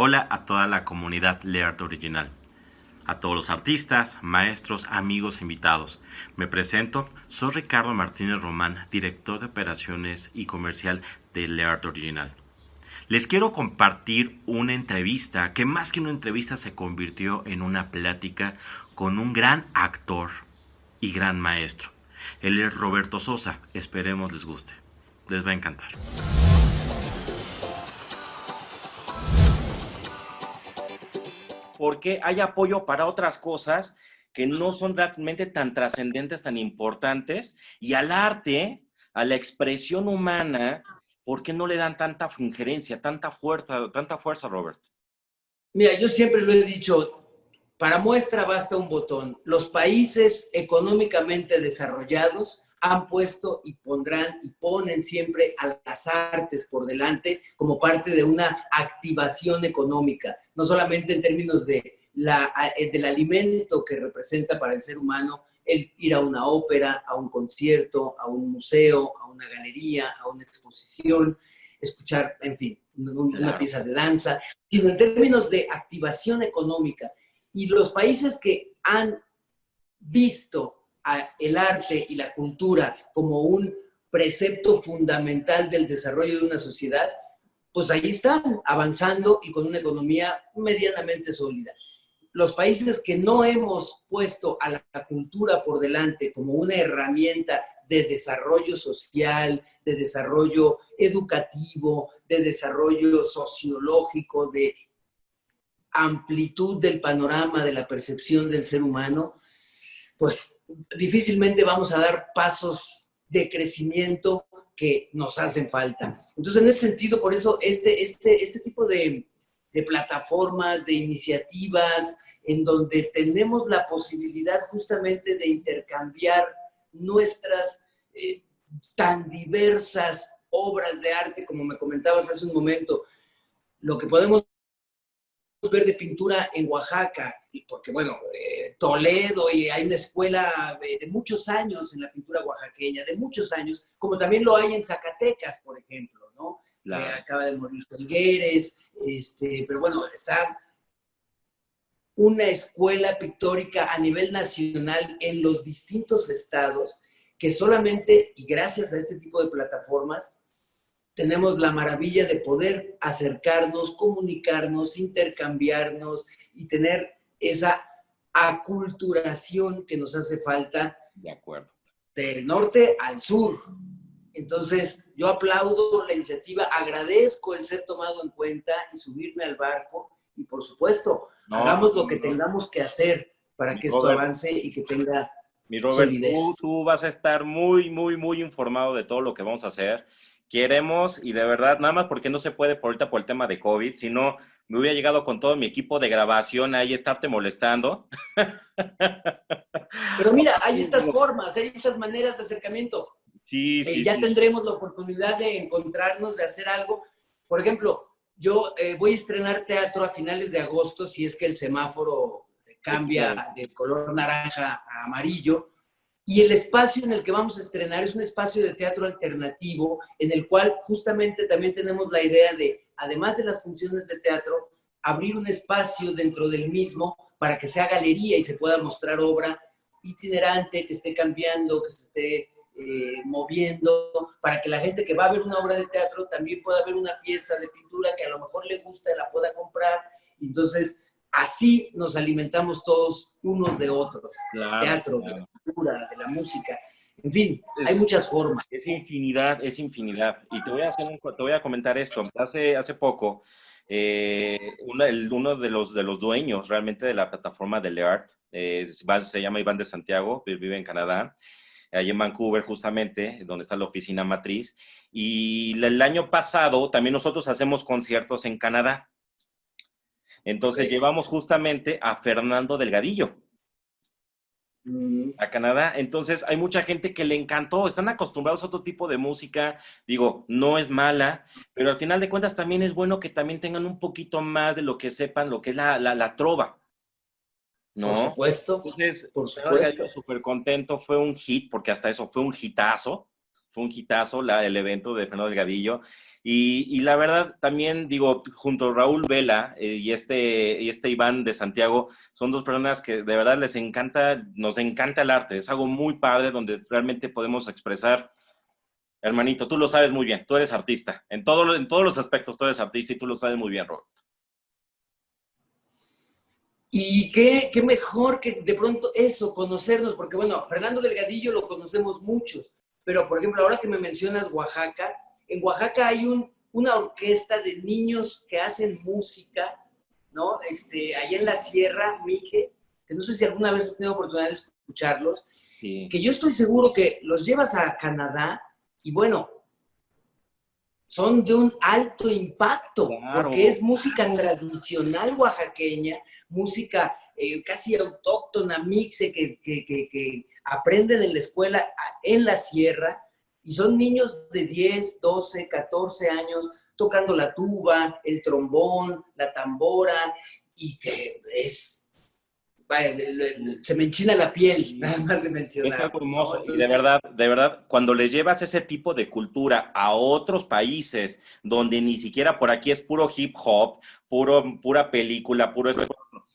Hola a toda la comunidad Leart Original, a todos los artistas, maestros, amigos, invitados. Me presento, soy Ricardo Martínez Román, director de operaciones y comercial de Leart Original. Les quiero compartir una entrevista que más que una entrevista se convirtió en una plática con un gran actor y gran maestro. Él es Roberto Sosa, esperemos les guste, les va a encantar. Porque hay apoyo para otras cosas que no son realmente tan trascendentes, tan importantes, y al arte, a la expresión humana, ¿por qué no le dan tanta injerencia, tanta fuerza, Robert? Mira, yo siempre lo he dicho, para muestra basta un botón. Los países económicamente desarrollados han puesto y pondrán y ponen siempre a las artes por delante como parte de una activación económica, no solamente en términos del alimento que representa para el ser humano el ir a una ópera, a un concierto, a un museo, a una galería, a una exposición, escuchar, en fin, una pieza de danza, sino en términos de activación económica. Y los países que han visto el arte y la cultura como un precepto fundamental del desarrollo de una sociedad, pues ahí están avanzando y con una economía medianamente sólida. Los países que no hemos puesto a la cultura por delante como una herramienta de desarrollo social, de desarrollo educativo, de desarrollo sociológico, de amplitud del panorama, de la percepción del ser humano, pues difícilmente vamos a dar pasos de crecimiento que nos hacen falta. Entonces, en ese sentido, por eso este tipo de plataformas, de iniciativas, en donde tenemos la posibilidad justamente de intercambiar nuestras tan diversas obras de arte, como me comentabas hace un momento, lo que podemos ver de pintura en Oaxaca, porque bueno, Toledo, y hay una escuela de muchos años en la pintura oaxaqueña, de muchos años, como también lo hay en Zacatecas, por ejemplo, ¿no? Claro. Acaba de morir Figueres, pero bueno, está una escuela pictórica a nivel nacional en los distintos estados, que solamente, y gracias a este tipo de plataformas, tenemos la maravilla de poder acercarnos, comunicarnos, intercambiarnos y tener esa aculturación que nos hace falta. De acuerdo. Del norte al sur. Entonces, yo aplaudo la iniciativa, agradezco el ser tomado en cuenta y subirme al barco y, por supuesto, hagamos lo que tengamos que hacer para que esto avance y que tenga solidez. Tú vas a estar muy informado de todo lo que vamos a hacer. Queremos, y de verdad, nada más porque no se puede por ahorita por el tema de COVID, sino me hubiera llegado con todo mi equipo de grabación ahí estarte molestando. Pero mira, hay estas formas, hay estas maneras de acercamiento. Sí, ya tendremos la oportunidad de encontrarnos, de hacer algo. Por ejemplo, yo voy a estrenar teatro a finales de agosto, si es que el semáforo cambia de color naranja a amarillo. Y el espacio en el que vamos a estrenar es un espacio de teatro alternativo, en el cual justamente también tenemos la idea de, además de las funciones de teatro, abrir un espacio dentro del mismo para que sea galería y se pueda mostrar obra itinerante, que esté cambiando, que se esté moviendo, para que la gente que va a ver una obra de teatro también pueda ver una pieza de pintura que a lo mejor le gusta y la pueda comprar. Entonces, así nos alimentamos todos unos de otros. Claro, teatro, claro. De la cultura, de la música. En fin, hay muchas formas. Es infinidad. Y te voy a comentar esto. Hace poco, uno de los dueños realmente de la plataforma de Leart, se llama Iván de Santiago, vive en Canadá, allí en Vancouver justamente, donde está la oficina matriz. Y el año pasado también nosotros hacemos conciertos en Canadá. Entonces llevamos justamente a Fernando Delgadillo a Canadá. Entonces hay mucha gente que le encantó, están acostumbrados a otro tipo de música, digo, no es mala, pero al final de cuentas también es bueno que también tengan un poquito más de lo que sepan, lo que es la trova, ¿no? Por supuesto. Entonces, súper contento, fue un hit, porque hasta eso fue un hitazo, fue un hitazo el evento de Fernando Delgadillo. Y la verdad, también digo, junto a Raúl Vela y este Iván de Santiago, son dos personas que de verdad nos encanta el arte. Es algo muy padre donde realmente podemos expresar. Hermanito, tú lo sabes muy bien, tú eres artista. En todos los aspectos tú eres artista y tú lo sabes muy bien, Robert. Y qué mejor que de pronto eso, conocernos, porque bueno, Fernando Delgadillo lo conocemos muchos, pero por ejemplo, ahora que me mencionas Oaxaca, en Oaxaca hay una orquesta de niños que hacen música, ¿no? Allá en la sierra, Mije, que no sé si alguna vez has tenido oportunidad de escucharlos, Sí. que yo estoy seguro que los llevas a Canadá y bueno, son de un alto impacto, Claro. porque es música tradicional oaxaqueña, música casi autóctona, mixe, que aprenden en la escuela, en la sierra, y son niños de 10, 12, 14 años tocando la tuba, el trombón, la tambora, y que vaya, se me enchina la piel, nada más de mencionar. Es algo hermoso. ¿No? Entonces, y de verdad, cuando le llevas ese tipo de cultura a otros países donde ni siquiera por aquí es puro hip hop, pura película, puro esto,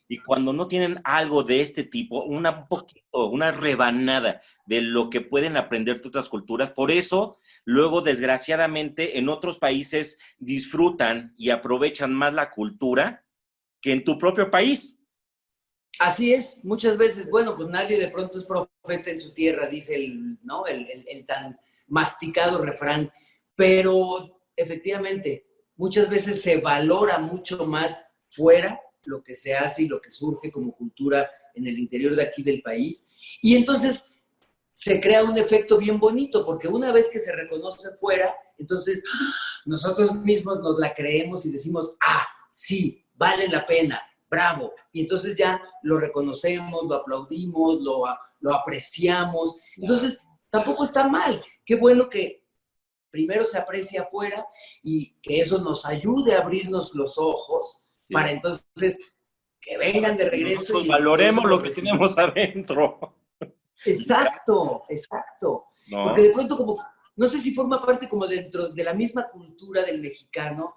y cuando no tienen algo de este tipo, una rebanada de lo que pueden aprender de otras culturas, por eso luego, desgraciadamente, en otros países disfrutan y aprovechan más la cultura que en tu propio país. Así es, muchas veces, bueno, pues nadie de pronto es profeta en su tierra, dice ¿no? el tan masticado refrán, pero efectivamente, muchas veces se valora mucho más fuera lo que se hace y lo que surge como cultura en el interior de aquí del país, y entonces se crea un efecto bien bonito, porque una vez que se reconoce fuera, entonces nosotros mismos nos la creemos y decimos, sí, vale la pena, bravo. Y entonces ya lo reconocemos, lo aplaudimos, lo apreciamos. Entonces, tampoco está mal. Qué bueno que primero se aprecie afuera y que eso nos ayude a abrirnos los ojos para entonces que vengan de regreso. Nosotros y valoremos lo que tenemos adentro. Exacto, exacto. ¿No? Porque de pronto como, no sé si forma parte como dentro de la misma cultura del mexicano,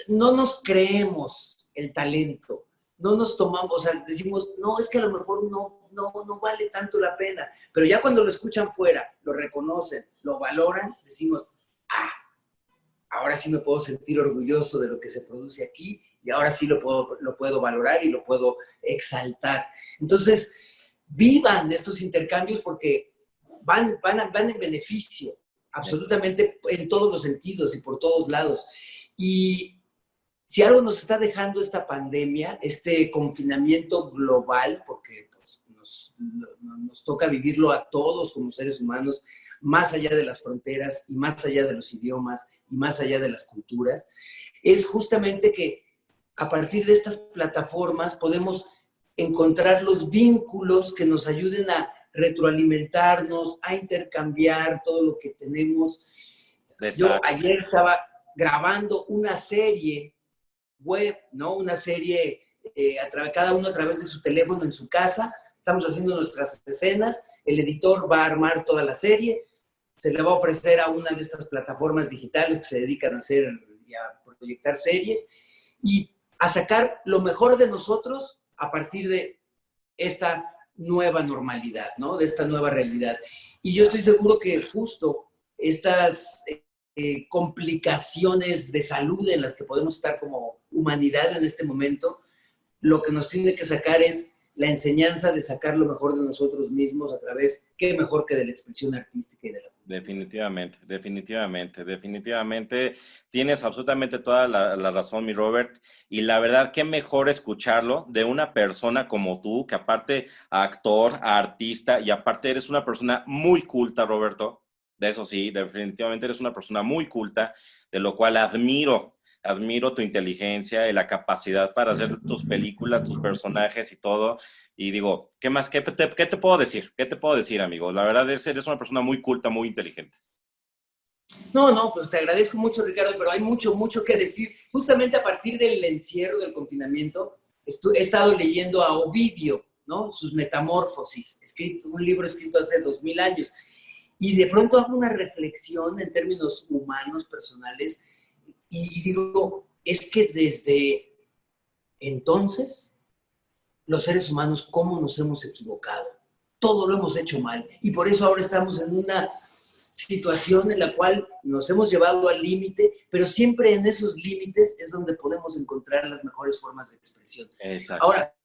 no nos creemos el talento, no nos tomamos, o sea, decimos, no, es que a lo mejor no vale tanto la pena, pero ya cuando lo escuchan fuera, lo reconocen, lo valoran, decimos, ahora sí me puedo sentir orgulloso de lo que se produce aquí y ahora sí lo puedo valorar y lo puedo exaltar. Entonces, vivan estos intercambios porque van en beneficio, absolutamente en todos los sentidos y por todos lados. Y si algo nos está dejando esta pandemia, este confinamiento global, porque pues, nos toca vivirlo a todos como seres humanos, más allá de las fronteras y más allá de los idiomas y más allá de las culturas, es justamente que a partir de estas plataformas podemos encontrar los vínculos que nos ayuden a retroalimentarnos, a intercambiar todo lo que tenemos. Exacto. Yo ayer estaba grabando una serie web, ¿no? Una serie, cada uno a través de su teléfono en su casa. Estamos haciendo nuestras escenas, el editor va a armar toda la serie, se le va a ofrecer a una de estas plataformas digitales que se dedican a hacer y a proyectar series y a sacar lo mejor de nosotros a partir de esta nueva normalidad, ¿no? De esta nueva realidad. Y yo estoy seguro que justo estas complicaciones de salud en las que podemos estar como humanidad en este momento, lo que nos tiene que sacar es la enseñanza de sacar lo mejor de nosotros mismos a través, qué mejor que de la expresión artística y de la cultura. Definitivamente. Tienes absolutamente toda la razón, mi Robert. Y la verdad, qué mejor escucharlo de una persona como tú, que aparte actor, artista, y aparte eres una persona muy culta, Roberto. De eso sí, definitivamente eres una persona muy culta, de lo cual admiro tu inteligencia y la capacidad para hacer tus películas, tus personajes y todo. Y digo, ¿qué más? ¿Qué te puedo decir? ¿Qué te puedo decir, amigo? La verdad es eres una persona muy culta, muy inteligente. No, pues te agradezco mucho, Ricardo, pero hay mucho que decir. Justamente a partir del encierro, del confinamiento, he estado leyendo a Ovidio, ¿no? Sus Metamorfosis, un libro escrito hace 2000 años. Y de pronto hago una reflexión en términos humanos, personales, y digo, es que desde entonces, los seres humanos, ¿cómo nos hemos equivocado? Todo lo hemos hecho mal. Y por eso ahora estamos en una situación en la cual nos hemos llevado al límite, pero siempre en esos límites es donde podemos encontrar las mejores formas de expresión. Exacto. Ahora,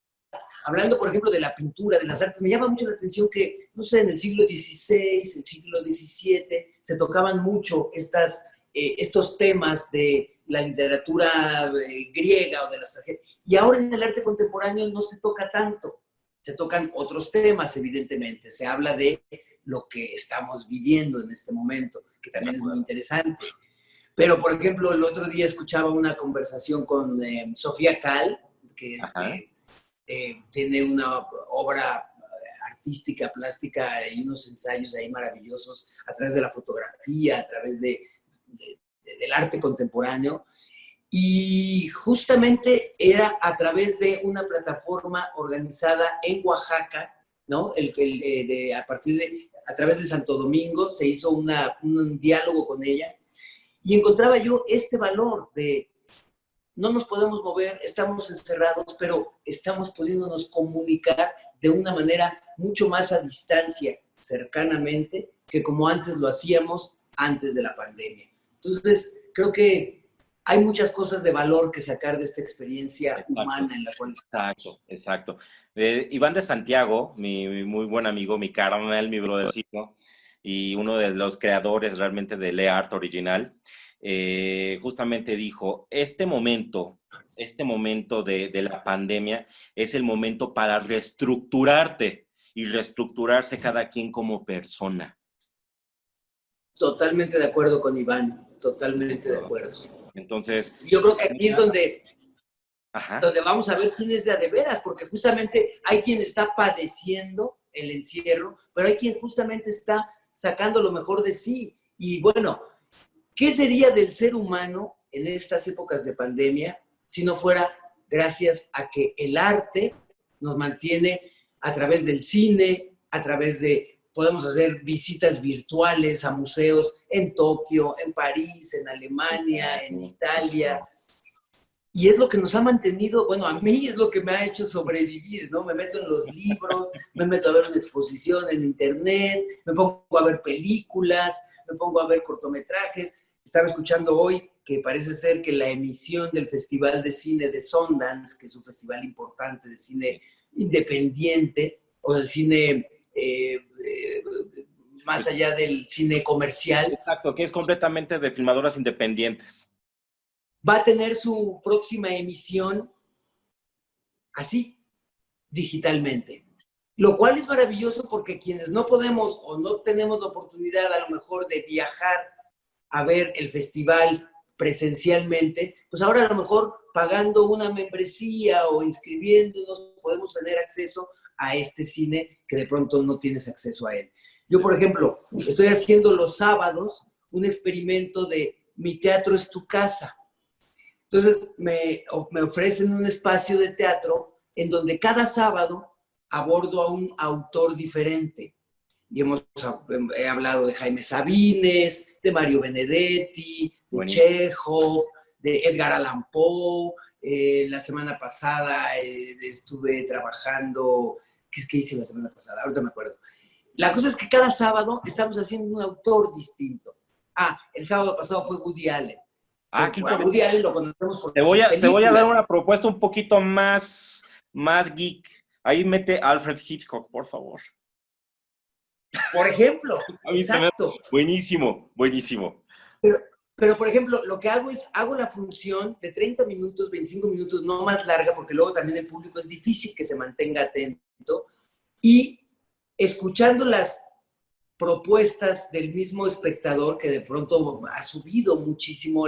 hablando, por ejemplo, de la pintura, de las artes, me llama mucho la atención que, no sé, en el siglo XVI, el siglo XVII, se tocaban mucho estos temas de la literatura griega o de las tragedias. Y ahora en el arte contemporáneo no se toca tanto. Se tocan otros temas, evidentemente. Se habla de lo que estamos viviendo en este momento, que también es muy interesante. Pero, por ejemplo, el otro día escuchaba una conversación con Sofía Kahl, que es... tiene una obra artística, plástica y unos ensayos ahí maravillosos a través de la fotografía, a través del arte contemporáneo. Y justamente era a través de una plataforma organizada en Oaxaca, ¿no? A través de Santo Domingo se hizo un diálogo con ella y encontraba yo este valor de no nos podemos mover, estamos encerrados, pero estamos pudiéndonos comunicar de una manera mucho más a distancia, cercanamente, que como antes lo hacíamos antes de la pandemia. Entonces, creo que hay muchas cosas de valor que sacar de esta experiencia humana en la cual estamos. Exacto. Iván de Santiago, mi muy buen amigo, mi carnal, mi brothercito, y uno de los creadores realmente de Le Art Original, justamente dijo, este momento de la pandemia es el momento para reestructurarte y reestructurarse cada quien como persona. Totalmente de acuerdo con Iván, totalmente de acuerdo. Entonces, yo creo que aquí es donde vamos a ver quién es de veras, porque justamente hay quien está padeciendo el encierro, pero hay quien justamente está sacando lo mejor de sí. Y bueno, ¿qué sería del ser humano en estas épocas de pandemia si no fuera gracias a que el arte nos mantiene a través del cine, a través de... Podemos hacer visitas virtuales a museos en Tokio, en París, en Alemania, en Italia. Y es lo que nos ha mantenido, bueno, a mí es lo que me ha hecho sobrevivir, ¿no? Me meto en los libros, me meto a ver una exposición en internet, me pongo a ver películas, me pongo a ver cortometrajes. Estaba escuchando hoy que parece ser que la emisión del Festival de Cine de Sundance, que es un festival importante de cine independiente, o del cine... más allá del cine comercial. Exacto, que es completamente de filmadoras independientes. Va a tener su próxima emisión así, digitalmente. Lo cual es maravilloso porque quienes no podemos o no tenemos la oportunidad a lo mejor de viajar a ver el festival presencialmente, pues ahora a lo mejor pagando una membresía o inscribiéndonos podemos tener acceso a este cine que de pronto no tienes acceso a él. Yo, por ejemplo, estoy haciendo los sábados un experimento de Mi teatro es tu casa. Entonces, me ofrecen un espacio de teatro en donde cada sábado abordo a un autor diferente. Y he hablado de Jaime Sabines, de Mario Benedetti, de Chekhov, de Edgar Allan Poe. La semana pasada estuve trabajando... ¿Qué hice la semana pasada? Ahorita me acuerdo. La cosa es que cada sábado estamos haciendo un autor distinto. El sábado pasado fue Woody Allen. Woody Allen lo conocemos por te voy a dar una propuesta un poquito más geek. Ahí mete Alfred Hitchcock, por favor. Por ejemplo, exacto. Buenísimo, buenísimo. Pero, por ejemplo, lo que hago es, hago la función de 30 minutos, 25 minutos, no más larga, porque luego también el público es difícil que se mantenga atento, y escuchando las propuestas del mismo espectador, que de pronto ha subido muchísimo,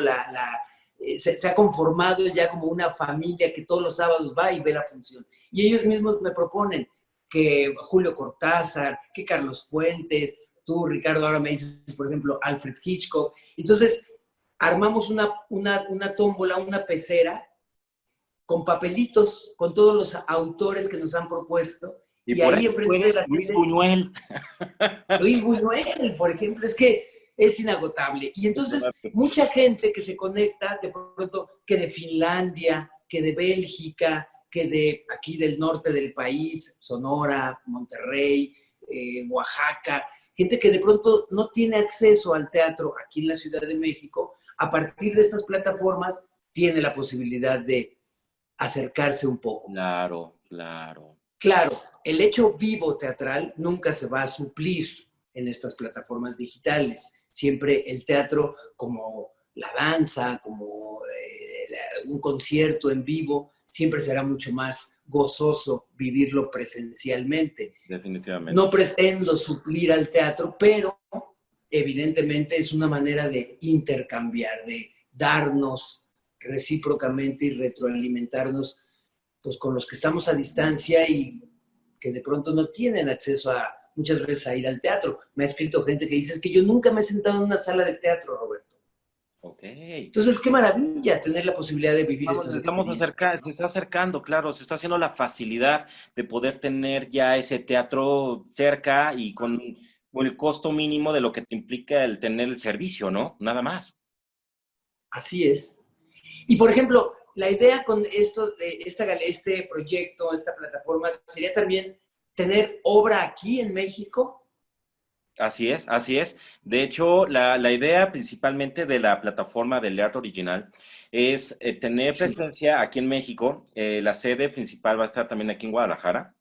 se ha conformado ya como una familia que todos los sábados va y ve la función. Y ellos mismos me proponen que Julio Cortázar, que Carlos Fuentes, tú, Ricardo, ahora me dices, por ejemplo, Alfred Hitchcock. Entonces, armamos una tómbola, una pecera, con papelitos, con todos los autores que nos han propuesto, Y Y por ahí ahí enfrente tú de eres la Luis gente, Buñuel. Luis Buñuel, por ejemplo, es que es inagotable. Y entonces, mucha gente que se conecta de pronto, que de Finlandia, que de Bélgica, que de aquí del norte del país, Sonora, Monterrey, Oaxaca, gente que de pronto no tiene acceso al teatro aquí en la Ciudad de México, a partir de estas plataformas tiene la posibilidad de acercarse un poco. Claro, claro. Claro, el hecho vivo teatral nunca se va a suplir en estas plataformas digitales. Siempre el teatro, como la danza, como un concierto en vivo, siempre será mucho más gozoso vivirlo presencialmente. Definitivamente. No pretendo suplir al teatro, pero evidentemente es una manera de intercambiar, de darnos recíprocamente y retroalimentarnos pues con los que estamos a distancia y que de pronto no tienen acceso a muchas veces a ir al teatro. Me ha escrito gente que dice es que yo nunca me he sentado en una sala de teatro, Roberto. Ok. Entonces, qué maravilla tener la posibilidad de vivir estas experiencias. Se está acercando, claro, se está haciendo la facilidad de poder tener ya ese teatro cerca y con el costo mínimo de lo que te implica el tener el servicio, ¿no? Nada más. Así es. Y por ejemplo, la idea con esto de este proyecto, esta plataforma, sería también tener obra aquí en México. Así es, así es. De hecho, la idea principalmente de la plataforma del arte original es tener Sí. presencia aquí en México. La sede principal va a estar también aquí en Guadalajara.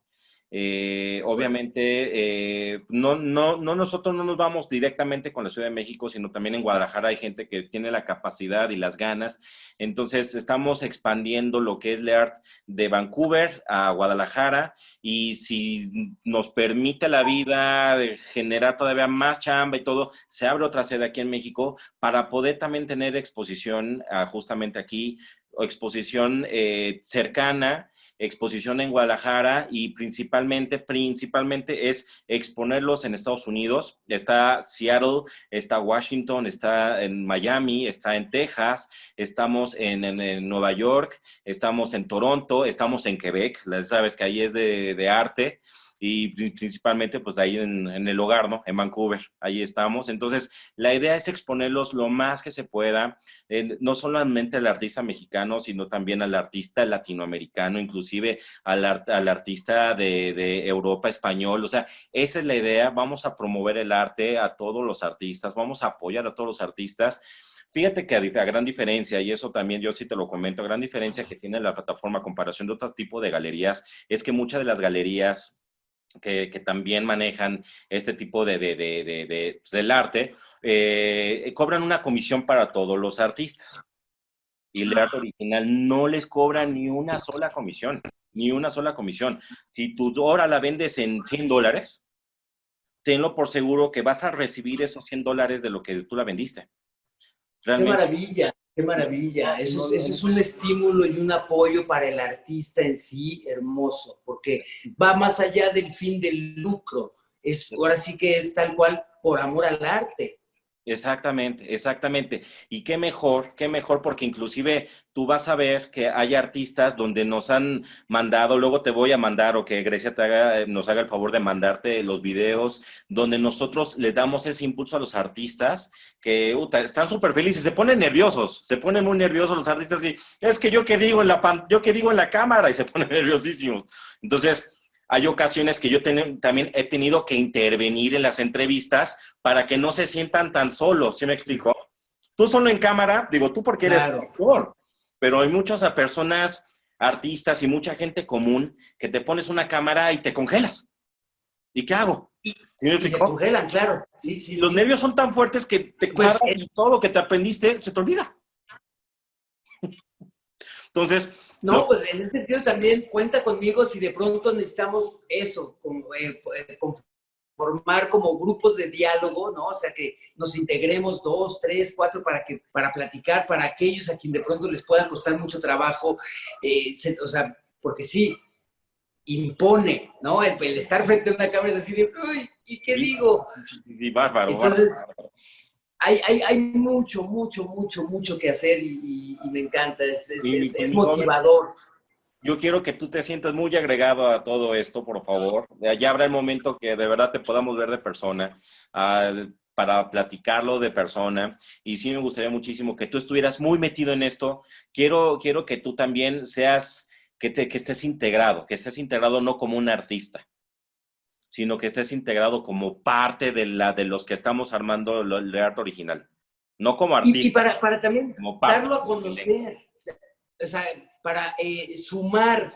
Obviamente, no nosotros no nos vamos directamente con la Ciudad de México, sino también en Guadalajara hay gente que tiene la capacidad y las ganas. Entonces, estamos expandiendo lo que es LEART de Vancouver a Guadalajara y si nos permite la vida generar todavía más chamba y todo, se abre otra sede aquí en México para poder también tener exposición justamente aquí, o exposición cercana, exposición en Guadalajara y principalmente es exponerlos en Estados Unidos. Está Seattle, está Washington, está en Miami, está en Texas, estamos en Nueva York, estamos en Toronto, estamos en Quebec, sabes que ahí es de arte. Y principalmente pues ahí en el hogar, ¿no? En Vancouver, ahí estamos. Entonces, la idea es exponerlos lo más que se pueda, no solamente al artista mexicano, sino también al artista latinoamericano, inclusive al artista de Europa español. O sea, esa es la idea. Vamos a promover el arte a todos los artistas, vamos a apoyar a todos los artistas. Fíjate que a gran diferencia, y eso también yo sí te lo comento, a gran diferencia que tiene la plataforma a comparación de otros tipos de galerías, es que muchas de las galerías que también manejan este tipo pues, del arte, cobran una comisión para todos los artistas. Y el arte original no les cobra ni una sola comisión, ni una sola comisión. Si tu obra la vendes en $100, tenlo por seguro que vas a recibir esos $100 de lo que tú la vendiste. Realmente. Qué maravilla. Eso es un estímulo y un apoyo para el artista en sí hermoso, porque va más allá del fin del lucro. Ahora sí que es tal cual por amor al arte. Exactamente, exactamente. Y qué mejor, porque inclusive tú vas a ver que hay artistas donde nos han mandado, luego te voy a mandar o que Grecia nos haga el favor de mandarte los videos, donde nosotros le damos ese impulso a los artistas que están súper felices, se ponen nerviosos, se ponen muy nerviosos los artistas y es que yo que digo en la cámara y se ponen nerviosísimos. Entonces, hay ocasiones que yo también he tenido que intervenir en las entrevistas para que no se sientan tan solos, ¿sí me explico? Tú solo en cámara, digo tú porque eres actor, pero hay muchas personas, artistas y mucha gente común que te pones una cámara y te congelas. ¿Y qué hago? ¿Sí me explico? Y se congelan, claro. Sí, los nervios son tan fuertes que te paras y todo lo que te aprendiste se te olvida. Entonces... No, pues en ese sentido también cuenta conmigo si de pronto necesitamos eso, formar como grupos de diálogo, ¿no? O sea, que nos integremos 2, 3, 4 para platicar, para aquellos a quien de pronto les pueda costar mucho trabajo, o sea, porque sí, impone, ¿no? El estar frente a una cámara es así de, uy, ¿y qué digo? Sí, bárbaro. Entonces... Hay mucho que hacer y me encanta, es motivador. Yo quiero que tú te sientas muy agregado a todo esto, por favor. Ya habrá el momento que de verdad te podamos ver de persona, para platicarlo de persona. Y sí me gustaría muchísimo que tú estuvieras muy metido en esto. Quiero que tú también seas, que estés integrado no como un artista, sino que estés integrado como parte de los que estamos armando el arte original. No como Y artista, para también como parte darlo a del elenco. conocer, o sea, para sumar.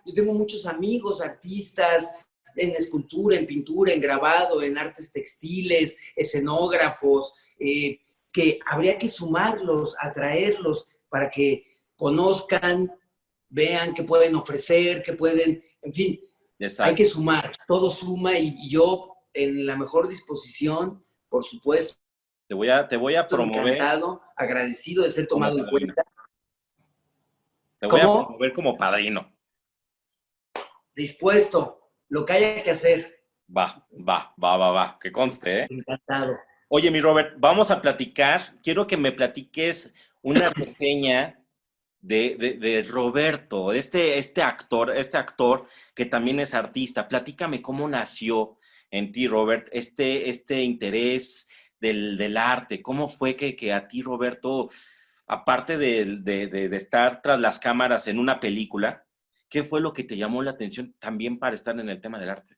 Yo tengo muchos amigos, artistas, en escultura, en pintura, en grabado, en artes textiles, escenógrafos, que habría que sumarlos, atraerlos para que conozcan, vean qué pueden ofrecer, qué pueden, en fin, hay que Exacto. sumar, todo suma y yo en la mejor disposición, por supuesto, Te voy a promover encantado, agradecido de ser como tomado en padrino. cuenta. Te voy a ¿Cómo? promover como padrino. Dispuesto, lo que haya que hacer. Va. Que conste, ¿eh? Encantado. Oye, mi Robert, vamos a platicar. Quiero que me platiques una reseña de Roberto, este actor que también es artista. Platícame cómo nació en ti, Robert, este interés del arte. ¿Cómo fue que a ti, Roberto, aparte de estar tras las cámaras en una película, qué fue lo que te llamó la atención también para estar en el tema del arte?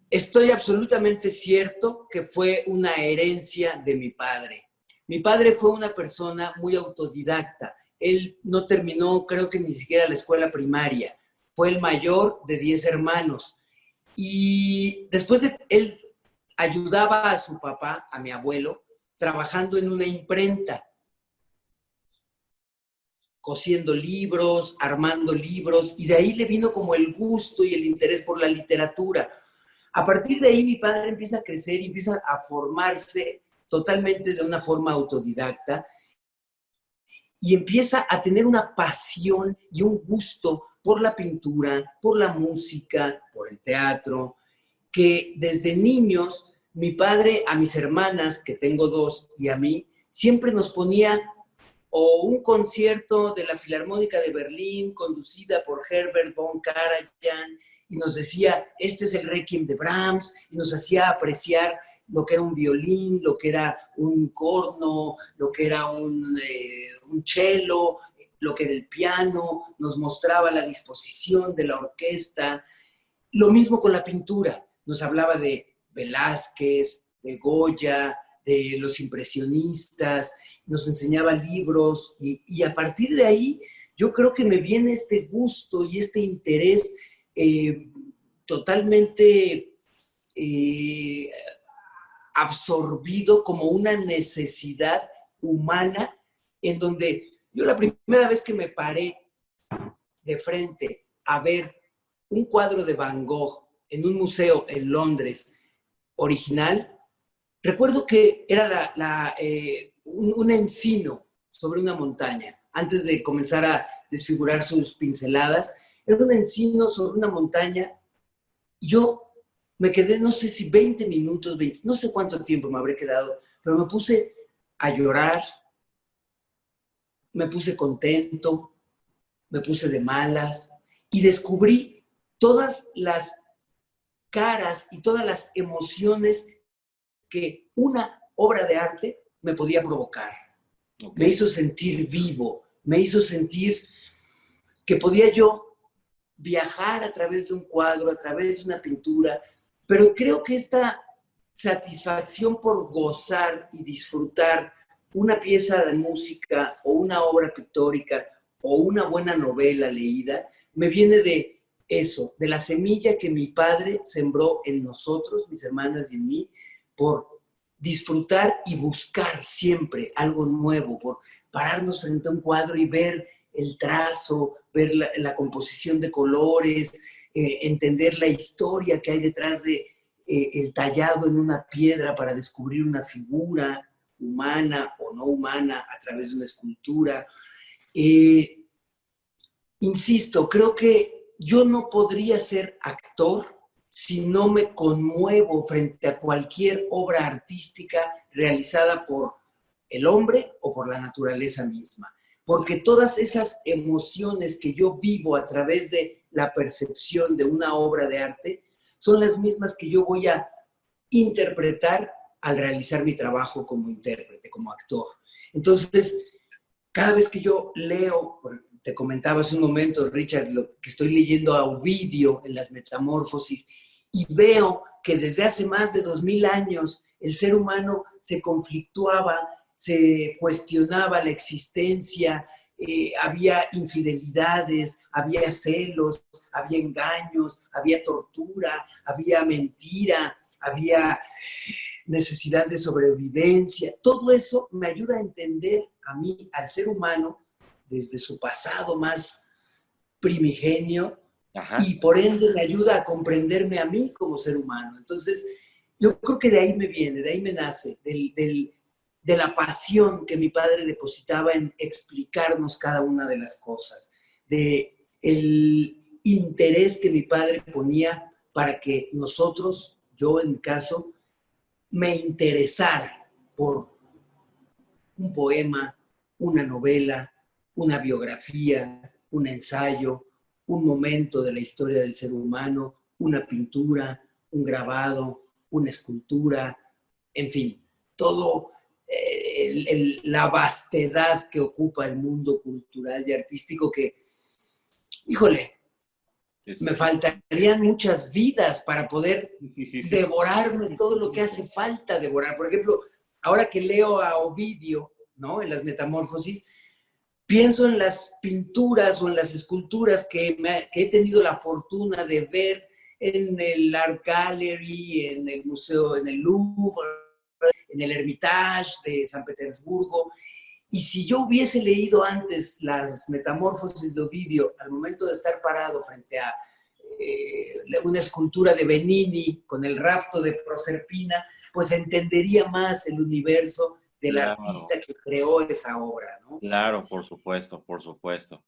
Estoy absolutamente cierto que fue una herencia de mi padre. Mi padre fue una persona muy autodidacta. Él no terminó, creo que ni siquiera la escuela primaria. Fue el mayor de 10 hermanos. Y después de él ayudaba a su papá, a mi abuelo, trabajando en una imprenta, cosiendo libros, armando libros, y de ahí le vino como el gusto y el interés por la literatura. A partir de ahí mi padre empieza a crecer y empieza a formarse totalmente de una forma autodidacta y empieza a tener una pasión y un gusto por la pintura, por la música, por el teatro, que desde niños mi padre a mis hermanas, que tengo dos, y a mí, siempre nos ponía o un concierto de la Filarmónica de Berlín conducida por Herbert von Karajan y nos decía, este es el Requiem de Brahms, y nos hacía apreciar lo que era un violín, lo que era un corno, lo que era un cello, lo que era el piano, nos mostraba la disposición de la orquesta. Lo mismo con la pintura, nos hablaba de Velázquez, de Goya, de los impresionistas, nos enseñaba libros y a partir de ahí yo creo que me viene este gusto y este interés totalmente absorbido como una necesidad humana en donde yo la primera vez que me paré de frente a ver un cuadro de Van Gogh en un museo en Londres original, recuerdo que era un encino sobre una montaña. Antes de comenzar a desfigurar sus pinceladas, era un encino sobre una montaña. Y yo me quedé, no sé si 20 minutos, 20, no sé cuánto tiempo me habré quedado, pero me puse a llorar, me puse contento, me puse de malas y descubrí todas las caras y todas las emociones que una obra de arte me podía provocar. Okay. Me hizo sentir vivo, me hizo sentir que podía yo viajar a través de un cuadro, a través de una pintura, pero creo que esta satisfacción por gozar y disfrutar una pieza de música o una obra pictórica o una buena novela leída, me viene de eso, de la semilla que mi padre sembró en nosotros, mis hermanas y en mí, por disfrutar y buscar siempre algo nuevo, por pararnos frente a un cuadro y ver el trazo, ver la composición de colores, entender la historia que hay detrás de el tallado en una piedra para descubrir una figura humana o no humana a través de una escultura. Insisto, creo que yo no podría ser actor si no me conmuevo frente a cualquier obra artística realizada por el hombre o por la naturaleza misma. porque todas esas emociones que yo vivo a través de la percepción de una obra de arte son las mismas que yo voy a interpretar al realizar mi trabajo como intérprete, como actor. Entonces, cada vez que yo leo, te comentaba hace un momento, Richard, lo que estoy leyendo a Ovidio en las Metamorfosis, y veo que desde hace más de 2000 años el ser humano se conflictuaba, se cuestionaba la existencia, había infidelidades, había celos, había engaños, había tortura, había mentira, había necesidad de sobrevivencia. Todo eso me ayuda a entender a mí, al ser humano, desde su pasado más primigenio, Ajá. y por ende me ayuda a comprenderme a mí como ser humano. Entonces, yo creo que de ahí me viene, de ahí me nace, de la pasión que mi padre depositaba en explicarnos cada una de las cosas, de el interés que mi padre ponía para que nosotros, yo en mi caso, me interesara por un poema, una novela, una biografía, un ensayo, un momento de la historia del ser humano, una pintura, un grabado, una escultura, en fin, todo la vastedad que ocupa el mundo cultural y artístico que, híjole, me faltarían muchas vidas para poder devorarme todo lo que hace falta devorar. Por ejemplo, ahora que leo a Ovidio, ¿no? En las Metamorfosis, pienso en las pinturas o en las esculturas que he tenido la fortuna de ver en el Art Gallery, en el museo, en el Louvre, en el Hermitage de San Petersburgo. Y si yo hubiese leído antes las Metamorfosis de Ovidio, al momento de estar parado frente a una escultura de Benini con el rapto de Proserpina, pues entendería más el universo del artista que creó esa obra, ¿no? Claro, por supuesto, por supuesto,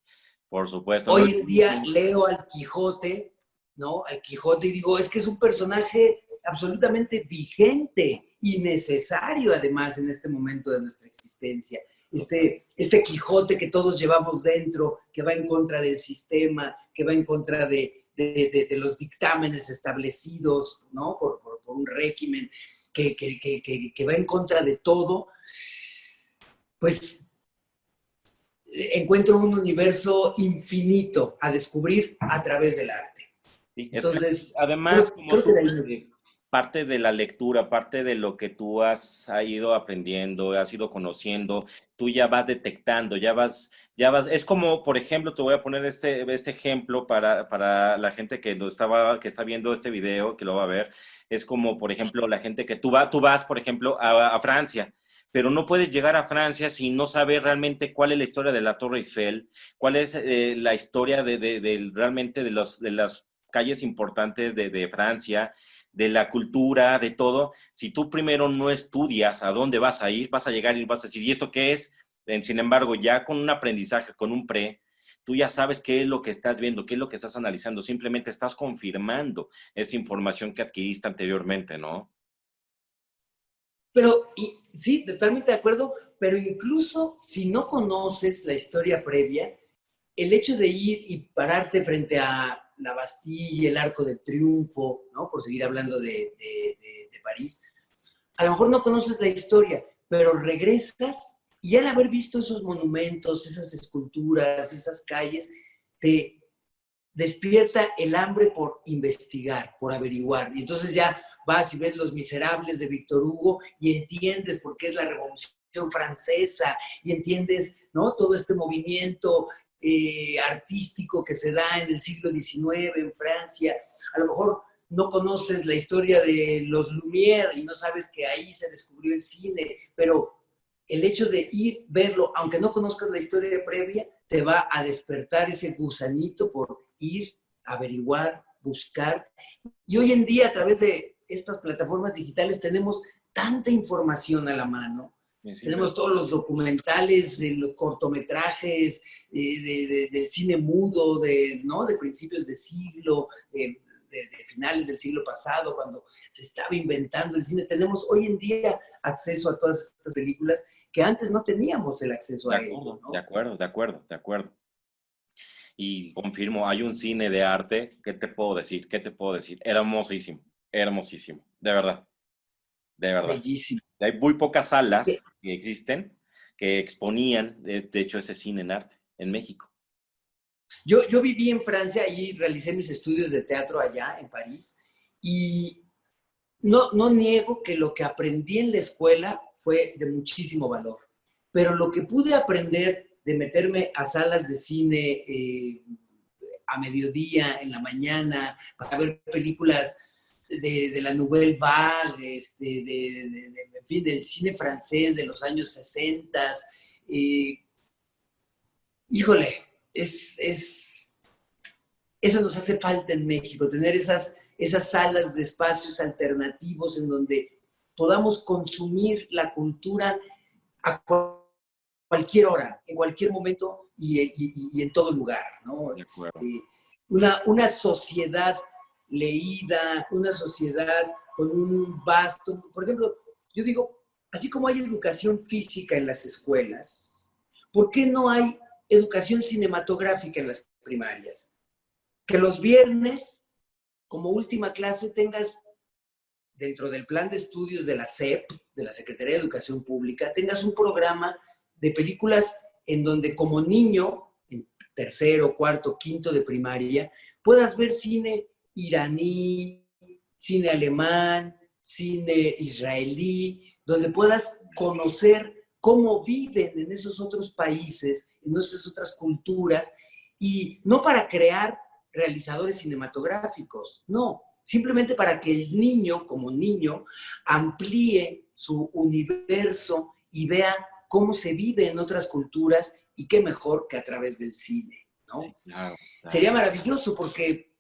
por supuesto. Hoy en día leo al Quijote, ¿no? Al Quijote y digo, es que es un personaje absolutamente vigente y necesario además en este momento de nuestra existencia. Este Quijote que todos llevamos dentro, que va en contra del sistema, que va en contra de los dictámenes establecidos, ¿no? Por un régimen, que va en contra de todo, pues encuentro un universo infinito a descubrir a través del arte. Sí, entonces, además, creo que de ahí parte de la lectura, parte de lo que tú has ido aprendiendo, has ido conociendo, tú ya vas detectando, es como, por ejemplo, te voy a poner este ejemplo para la gente que está viendo este video, que lo va a ver, es como, por ejemplo, la gente que tú vas, por ejemplo, a Francia, pero no puedes llegar a Francia si no sabes realmente cuál es la historia de la Torre Eiffel, cuál es la historia realmente de las calles importantes de Francia, de la cultura, de todo. Si tú primero no estudias a dónde vas a ir, vas a llegar y vas a decir, ¿y esto qué es? Sin embargo, ya con un aprendizaje, con un tú ya sabes qué es lo que estás viendo, qué es lo que estás analizando, simplemente estás confirmando esa información que adquiriste anteriormente, ¿no? Pero, sí, totalmente de acuerdo, pero incluso si no conoces la historia previa, el hecho de ir y pararte frente a la Bastilla, el Arco del Triunfo, ¿no? Por seguir hablando de París, a lo mejor no conoces la historia, pero regresas y al haber visto esos monumentos, esas esculturas, esas calles, te despierta el hambre por investigar, por averiguar. Y entonces ya vas y ves Los Miserables de Víctor Hugo y entiendes por qué es la Revolución Francesa y entiendes, ¿no? Todo este movimiento artístico que se da en el siglo XIX en Francia. A lo mejor no conoces la historia de los Lumière y no sabes que ahí se descubrió el cine, pero el hecho de ir, verlo, aunque no conozcas la historia previa, te va a despertar ese gusanito por ir, averiguar, buscar. Y hoy en día, a través de estas plataformas digitales, tenemos tanta información a la mano. Sí, tenemos todos los documentales, los cortometrajes, del cine mudo, ¿no? De principios de siglo, de finales del siglo pasado, cuando se estaba inventando el cine. Tenemos hoy en día acceso a todas estas películas que antes no teníamos el acceso a ello, ¿no? De acuerdo, de acuerdo, de acuerdo. Y confirmo, hay un cine de arte, ¿qué te puedo decir? ¿Qué te puedo decir? Hermosísimo, hermosísimo, de verdad, de verdad. Bellísimo. Hay muy pocas salas que existen que exponían, de hecho, ese cine en arte en México. Yo viví en Francia, allí realicé mis estudios de teatro allá, en París, y no niego que lo que aprendí en la escuela fue de muchísimo valor, pero lo que pude aprender de meterme a salas de cine a mediodía, en la mañana, para ver películas de la Nouvelle Vague, en fin, del cine francés de los años 60. Híjole, eso nos hace falta en México, tener esas salas de espacios alternativos en donde podamos consumir la cultura a cualquier hora, en cualquier momento y en todo lugar, ¿no? Una sociedad leída, una sociedad con un vasto... Por ejemplo, yo digo, así como hay educación física en las escuelas, ¿por qué no hay educación cinematográfica en las primarias? Que los viernes, como última clase, tengas dentro del plan de estudios de la SEP, de la Secretaría de Educación Pública, tengas un programa de películas en donde como niño, en tercero, cuarto, quinto de primaria, puedas ver cine iraní, cine alemán, cine israelí, donde puedas conocer cómo viven en esos otros países, en esas otras culturas, y no para crear realizadores cinematográficos, no, simplemente para que el niño, como niño, amplíe su universo y vea cómo se vive en otras culturas y qué mejor que a través del cine, ¿no? Sí, claro. Sería maravilloso porque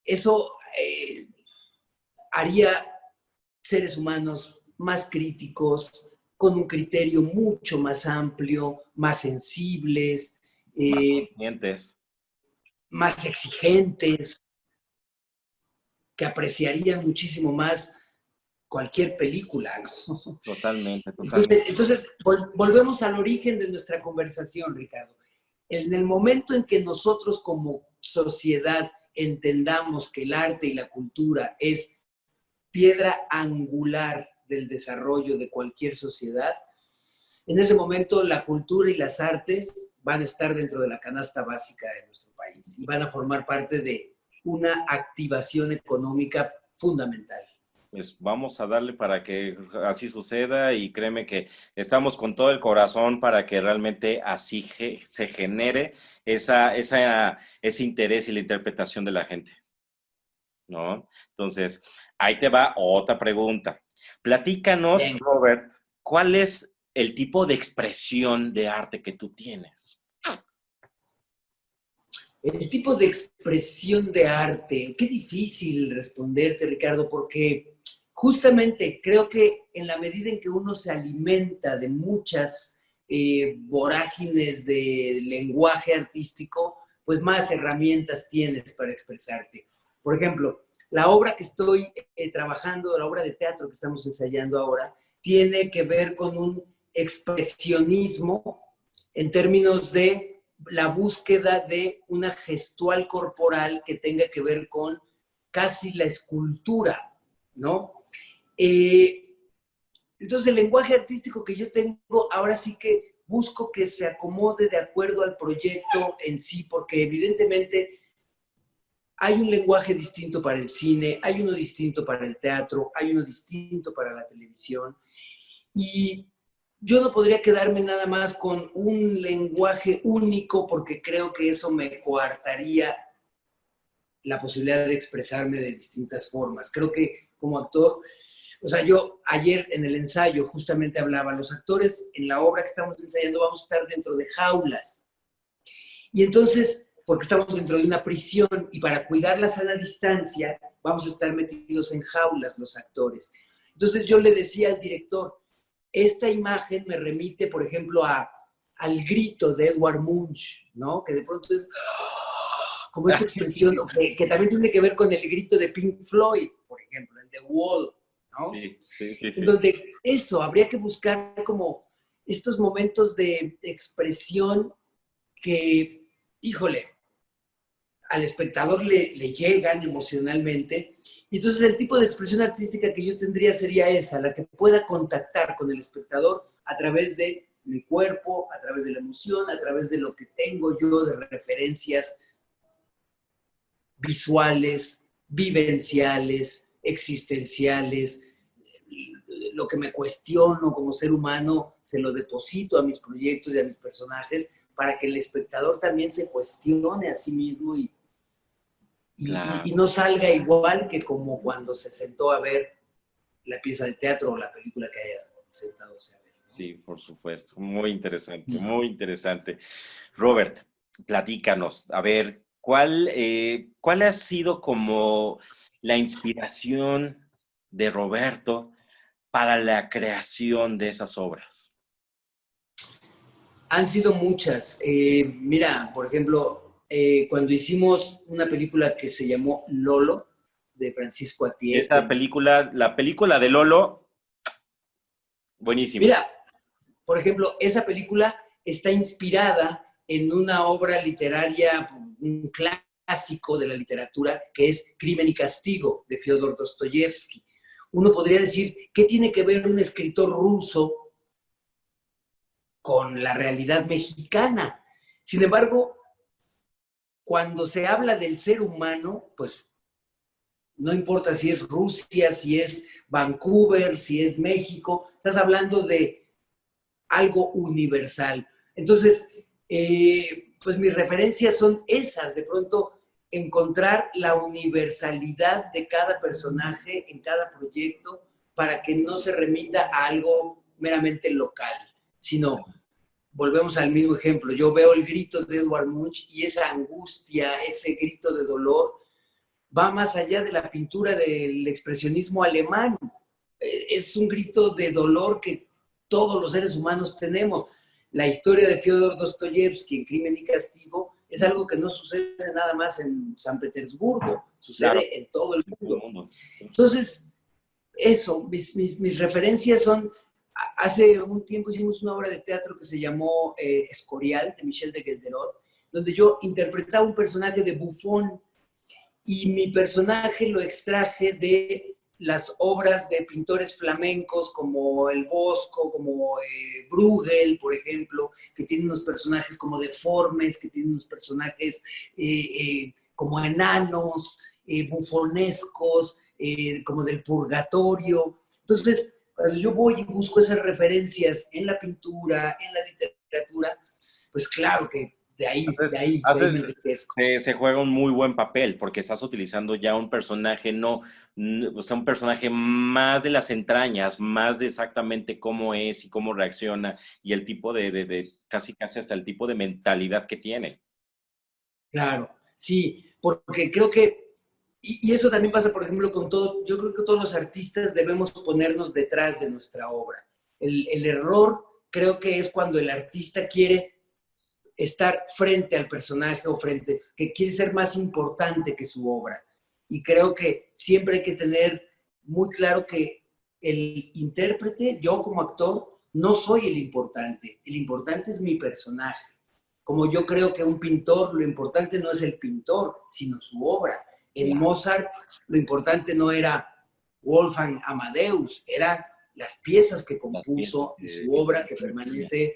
eso haría seres humanos más críticos, con un criterio mucho más amplio, más sensibles, Más conscientes. más exigentes, que apreciarían muchísimo más cualquier película, ¿no? Totalmente, totalmente. Entonces volvemos al origen de nuestra conversación, Ricardo. En el momento en que nosotros como sociedad entendamos que el arte y la cultura es piedra angular del desarrollo de cualquier sociedad, en ese momento la cultura y las artes van a estar dentro de la canasta básica de nuestro país y van a formar parte de una activación económica fundamental. Pues vamos a darle para que así suceda y créeme que estamos con todo el corazón para que realmente así se genere ese interés y la interpretación de la gente, ¿no? Entonces, ahí te va otra pregunta. Platícanos, Bien. Robert, ¿cuál es el tipo de expresión de arte que tú tienes? El tipo de expresión de arte, qué difícil responderte, Ricardo, porque justamente creo que en la medida en que uno se alimenta de muchas vorágines de lenguaje artístico, pues más herramientas tienes para expresarte. Por ejemplo, la obra que estoy trabajando, la obra de teatro que estamos ensayando ahora, tiene que ver con un expresionismo en términos de la búsqueda de una gestual corporal que tenga que ver con casi la escultura, ¿no? Entonces el lenguaje artístico que yo tengo ahora sí que busco que se acomode de acuerdo al proyecto en sí, porque evidentemente hay un lenguaje distinto para el cine, hay uno distinto para el teatro, hay uno distinto para la televisión, y yo no podría quedarme nada más con un lenguaje único porque creo que eso me coartaría la posibilidad de expresarme de distintas formas. Creo que como actor, o sea, yo ayer en el ensayo justamente hablaba, los actores en la obra que estamos ensayando vamos a estar dentro de jaulas. Y entonces, porque estamos dentro de una prisión y para cuidar la sana distancia, vamos a estar metidos en jaulas los actores. Entonces yo le decía al director, esta imagen me remite, por ejemplo, al grito de Edvard Munch, ¿no? Que de pronto es como esta expresión que también tiene que ver con el grito de Pink Floyd, por ejemplo, el The Wall, ¿no? Sí, sí, sí, En sí. donde eso, habría que buscar como estos momentos de expresión que, híjole, al espectador le llegan emocionalmente. Y entonces el tipo de expresión artística que yo tendría sería esa, la que pueda contactar con el espectador a través de mi cuerpo, a través de la emoción, a través de lo que tengo yo de referencias visuales, vivenciales, existenciales. Lo que me cuestiono como ser humano se lo deposito a mis proyectos y a mis personajes para que el espectador también se cuestione a sí mismo Claro. y no salga igual que como cuando se sentó a ver la pieza de teatro o la película que haya sentado a ver, ¿no? Sí, por supuesto. Muy interesante, muy interesante. Robert, platícanos, a ver, ¿cuál ha sido como la inspiración de Roberto para la creación de esas obras? Han sido muchas. Mira, por ejemplo, cuando hicimos una película que se llamó Lolo, de Francisco Atié, Esa película, la película de Lolo, buenísima. mira, por ejemplo, esa película está inspirada en una obra literaria, un clásico de la literatura, que es Crimen y Castigo, de Fyodor Dostoyevsky. Uno podría decir, ¿qué tiene que ver un escritor ruso con la realidad mexicana? Sin embargo, cuando se habla del ser humano, pues no importa si es Rusia, si es Vancouver, si es México, estás hablando de algo universal. Entonces, pues mis referencias son esas, de pronto encontrar la universalidad de cada personaje en cada proyecto para que no se remita a algo meramente local, sino volvemos al mismo ejemplo. Yo veo el grito de Edvard Munch y esa angustia, ese grito de dolor, va más allá de la pintura del expresionismo alemán. Es un grito de dolor que todos los seres humanos tenemos. La historia de Fyodor Dostoyevsky en Crimen y Castigo es algo que no sucede nada más en San Petersburgo, sucede Claro, en todo el todo el mundo. mundo. Entonces, eso, mis referencias son, hace un tiempo hicimos una obra de teatro que se llamó Escorial, de Michel de Gelderot, donde yo interpretaba un personaje de bufón y mi personaje lo extraje de las obras de pintores flamencos como El Bosco, como Bruegel, por ejemplo, que tienen unos personajes como deformes, que tienen unos personajes como enanos, bufonescos, como del purgatorio. Entonces, cuando yo voy y busco esas referencias en la pintura, en la literatura, pues claro que de ahí me enriquezco. Se juega un muy buen papel porque estás utilizando ya un personaje, o sea, un personaje más de las entrañas, más de exactamente cómo es y cómo reacciona y el tipo de casi hasta el tipo de mentalidad que tiene. Claro, sí, porque creo que, y eso también pasa, por ejemplo, con todo, yo creo que todos los artistas debemos ponernos detrás de nuestra obra. El error creo que es cuando el artista quiere estar frente al personaje o frente, que quiere ser más importante que su obra. Y creo que siempre hay que tener muy claro que el intérprete, yo como actor, no soy el importante es mi personaje. Como yo creo que un pintor, lo importante no es el pintor, sino su obra. En Mozart, lo importante no era Wolfgang Amadeus, era las piezas que compuso y su obra que permanece.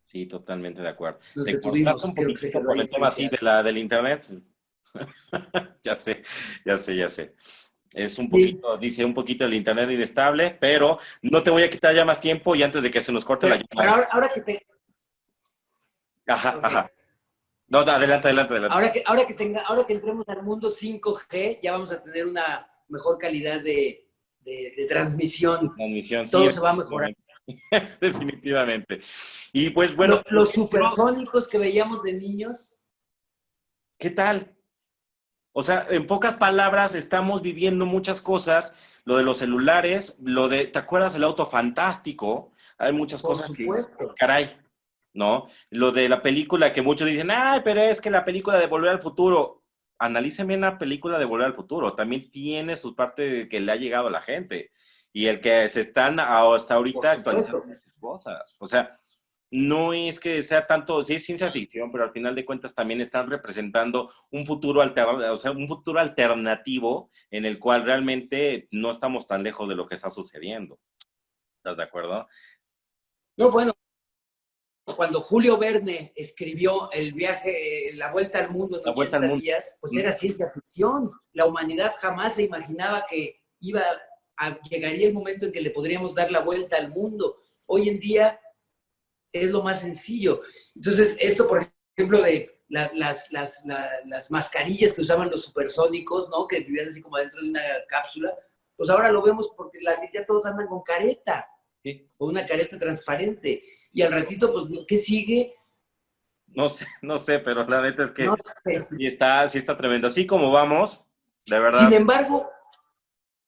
Sí, totalmente de acuerdo. Nos Te cortaste detuvimos, un creo que se poquitito quedó por ahí el tema así inicial. del internet. Ya sé, ya sé, ya sé. Es un Sí, poquito, dice un poquito el internet inestable, pero no te voy a quitar ya más tiempo y antes de que se nos corte la pero llamada. ahora que te, Ajá, okay. ajá. No, adelante, adelante, adelante. Ahora que entremos al mundo 5G, ya vamos a tener una mejor calidad de transmisión. Transmisión, sí, Todo se va a mejorar. definitivamente. Definitivamente. Y pues bueno, lo Los que quiero, supersónicos que veíamos de niños. ¿qué tal? O sea, en pocas palabras, estamos viviendo muchas cosas, lo de los celulares, ¿te acuerdas del auto fantástico? Hay muchas Por cosas que, supuesto. caray, ¿no? Lo de la película que muchos dicen, ay, pero es que la película de Volver al Futuro, analicen bien la película de Volver al Futuro, también tiene su parte que le ha llegado a la gente y el que se están hasta Por ahorita supuesto. actualizando muchas cosas, o sea, no es que sea tanto, sí es ciencia ficción, pero al final de cuentas también están representando un futuro o sea, un futuro alternativo en el cual realmente no estamos tan lejos de lo que está sucediendo. ¿Estás de acuerdo? No, bueno, cuando Julio Verne escribió El viaje, La vuelta al mundo en La vuelta al 80 mundo. días, pues era ciencia ficción. La humanidad jamás se imaginaba que llegaría el momento en que le podríamos dar la vuelta al mundo. Hoy en día es lo más sencillo. Entonces, esto, por ejemplo, de las mascarillas que usaban los supersónicos, ¿no? Que vivían así como dentro de una cápsula, pues ahora lo vemos porque ya todos andan con careta, Sí. con una careta transparente. Y al ratito, pues, ¿qué sigue? No sé, pero la neta es que No sé. sí está tremendo. Así como vamos, de Sin verdad. embargo,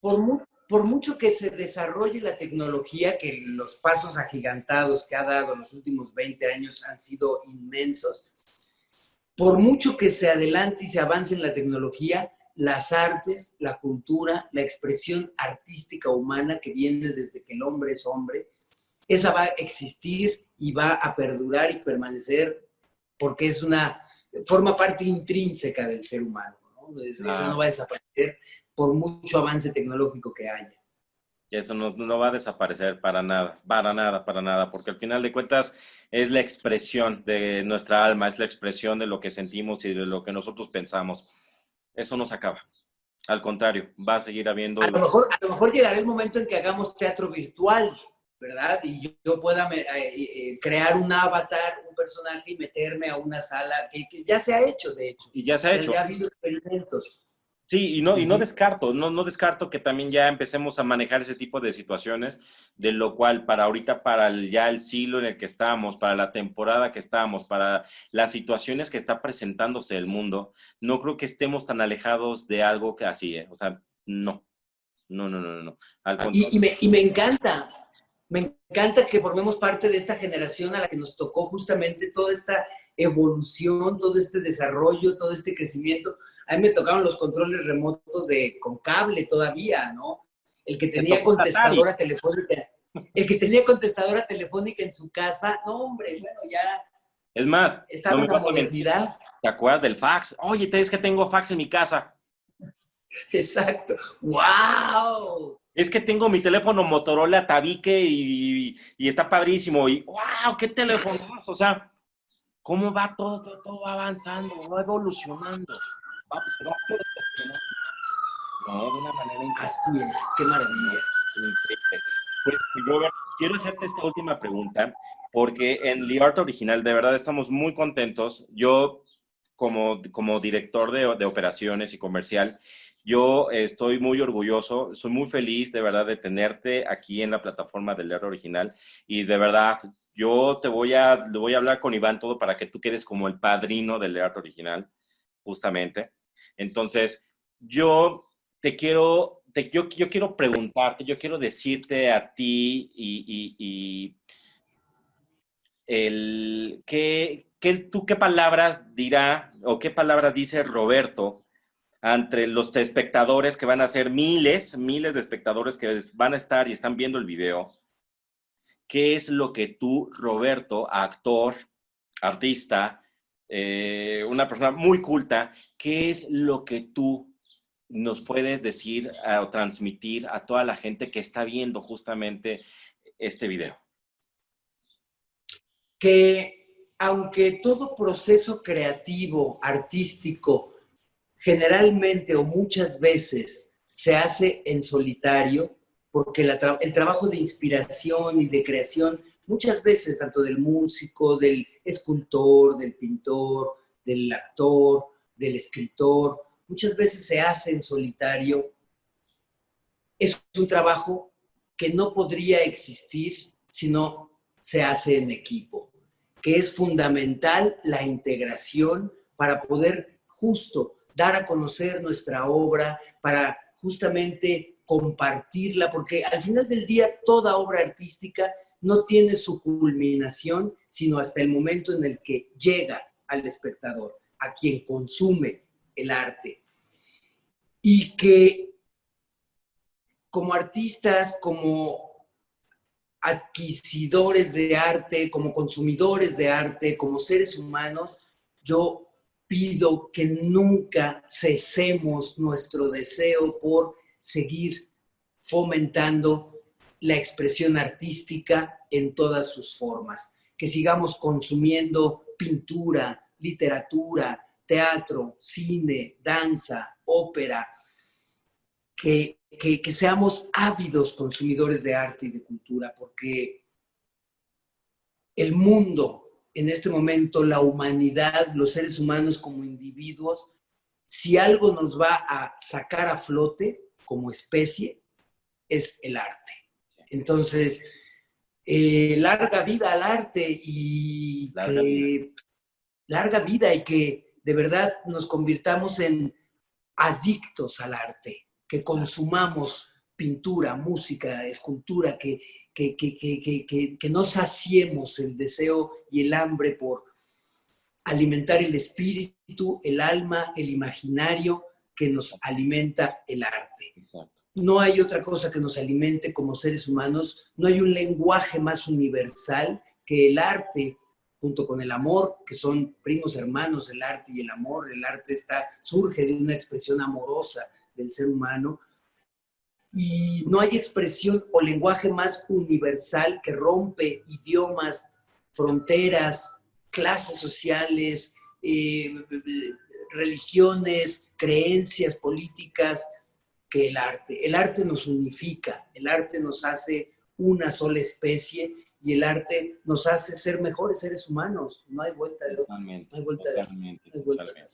por mucho que se desarrolle la tecnología, que los pasos agigantados que ha dado los últimos 20 años han sido inmensos, por mucho que se adelante y se avance en la tecnología, las artes, la cultura, la expresión artística humana que viene desde que el hombre es hombre, esa va a existir y va a perdurar y permanecer porque forma parte intrínseca del ser humano, ¿no? Eso no va a desaparecer por mucho avance tecnológico que haya. Eso no va a desaparecer para nada, porque al final de cuentas es la expresión de nuestra alma, es la expresión de lo que sentimos y de lo que nosotros pensamos. Eso no se acaba. Al contrario, va a seguir habiendo... A lo mejor llegará el momento en que hagamos teatro virtual, ¿verdad? Y yo pueda crear un avatar, un personaje y meterme a una sala, que ya se ha hecho, de hecho. Y ya se ha hecho. Ya ha habido experimentos. Sí, y no descarto que también ya empecemos a manejar ese tipo de situaciones, de lo cual para ahorita, ya el siglo en el que estamos, para la temporada que estamos, para las situaciones que está presentándose el mundo, no creo que estemos tan alejados de algo que así, o sea, no. Al contrario. Y me encanta que formemos parte de esta generación a la que nos tocó justamente toda esta evolución, todo este desarrollo, todo este crecimiento. A mí me tocaron los controles remotos con cable todavía, ¿no? El que tenía contestadora telefónica. El que tenía contestadora telefónica en su casa, no, hombre, bueno, ya. Es más, estaba en la modernidad. ¿Te acuerdas del fax? Oye, es que tengo fax en mi casa. Exacto. ¡Wow! Es que tengo mi teléfono Motorola Tabique y está padrísimo. Y ¡wow! ¡Qué teléfono! O sea, ¿cómo va todo? Todo va avanzando, va evolucionando. Se va evolucionando. No, de una manera increíble. Así es, qué maravilla. Increíble. Pues, Robert, quiero hacerte esta última pregunta, porque en The Art Original, de verdad, estamos muy contentos. Yo, como director de operaciones y comercial, yo estoy muy orgulloso, soy muy feliz, de verdad, de tenerte aquí en la plataforma del Art Original. Y de verdad, yo le voy a hablar con Iván todo para que tú quedes como el padrino del Art Original, justamente. Entonces, yo quiero preguntarte, yo quiero decirte a ti ¿qué palabras dirá o qué palabras dice Roberto ante los espectadores que van a ser miles de espectadores que van a estar y están viendo el video? ¿Qué es lo que tú, Roberto, actor, artista, una persona muy culta, qué es lo que tú nos puedes decir o transmitir a toda la gente que está viendo justamente este video? Que aunque todo proceso creativo, artístico, generalmente o muchas veces se hace en solitario, porque el trabajo de inspiración y de creación, muchas veces, tanto del músico, del escultor, del pintor, del actor, del escritor, muchas veces se hace en solitario. Es un trabajo que no podría existir si no se hace en equipo, que es fundamental la integración para poder justo dar a conocer nuestra obra, para justamente compartirla, porque al final del día toda obra artística no tiene su culminación, sino hasta el momento en el que llega al espectador, a quien consume el arte. Y que como artistas, como adquisidores de arte, como consumidores de arte, como seres humanos, yo pido que nunca cesemos nuestro deseo por seguir fomentando la expresión artística en todas sus formas, que sigamos consumiendo pintura, literatura, teatro, cine, danza, ópera, que seamos ávidos consumidores de arte y de cultura, porque el mundo, en este momento, la humanidad, los seres humanos como individuos, si algo nos va a sacar a flote como especie, es el arte. Entonces, larga vida al arte y larga vida, y que de verdad nos convirtamos en adictos al arte, que consumamos pintura, música, escultura, que no saciemos el deseo y el hambre por alimentar el espíritu, el alma, el imaginario que nos alimenta el arte. Exacto. No hay otra cosa que nos alimente como seres humanos, no hay un lenguaje más universal que el arte, junto con el amor, que son primos hermanos, el arte y el amor. El arte surge de una expresión amorosa del ser humano, y no hay expresión o lenguaje más universal que rompe idiomas, fronteras, clases sociales, religiones, creencias políticas, que el arte. El arte nos unifica, el arte nos hace una sola especie, y el arte nos hace ser mejores seres humanos. No hay vuelta de otra. No hay vuelta de otra.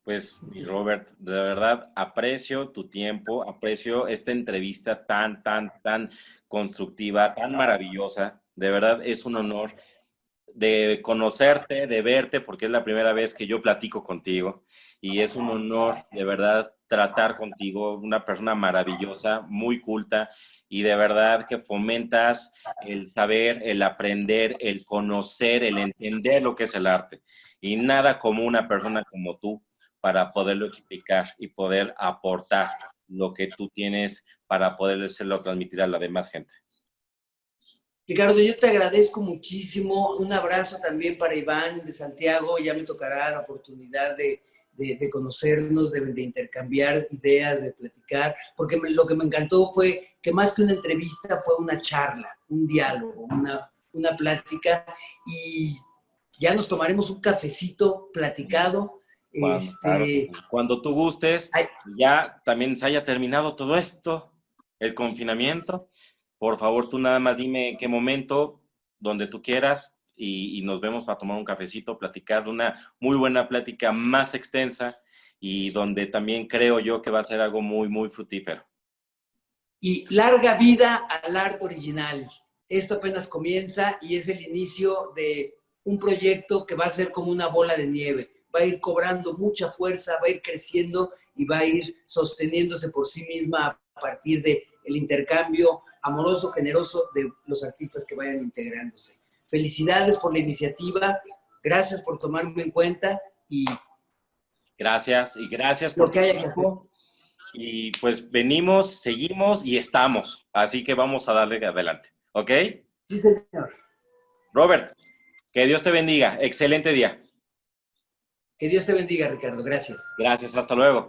Pues, mi Robert, de verdad aprecio tu tiempo, aprecio esta entrevista tan constructiva, tan maravillosa. De verdad es un honor de conocerte, de verte, porque es la primera vez que yo platico contigo, y es un honor, de verdad, tratar contigo, una persona maravillosa, muy culta, y de verdad que fomentas el saber, el aprender, el conocer, el entender lo que es el arte, y nada como una persona como tú para poderlo explicar y poder aportar lo que tú tienes para poderlo transmitir a la demás gente. Ricardo, yo te agradezco muchísimo. Un abrazo también para Iván de Santiago. Ya me tocará la oportunidad de conocernos, de intercambiar ideas, de platicar, porque lo que me encantó fue que más que una entrevista fue una charla, un diálogo, una plática, y ya nos tomaremos un cafecito platicado. Cuando tú gustes, ya también se haya terminado todo esto, el confinamiento, por favor, tú nada más dime en qué momento, donde tú quieras, y nos vemos para tomar un cafecito, platicar una muy buena plática más extensa, y donde también creo yo que va a ser algo muy fructífero. Y larga vida al arte original. Esto apenas comienza y es el inicio de un proyecto que va a ser como una bola de nieve. Va a ir cobrando mucha fuerza, va a ir creciendo y va a ir sosteniéndose por sí misma a partir del intercambio amoroso, generoso de los artistas que vayan integrándose. Felicidades por la iniciativa, gracias por tomarme en cuenta y... Gracias por que haya que hacer. Y pues venimos, seguimos y estamos. Así que vamos a darle adelante, ¿ok? Sí, señor. Robert, que Dios te bendiga. Excelente día. Que Dios te bendiga, Ricardo. Gracias. Gracias, hasta luego.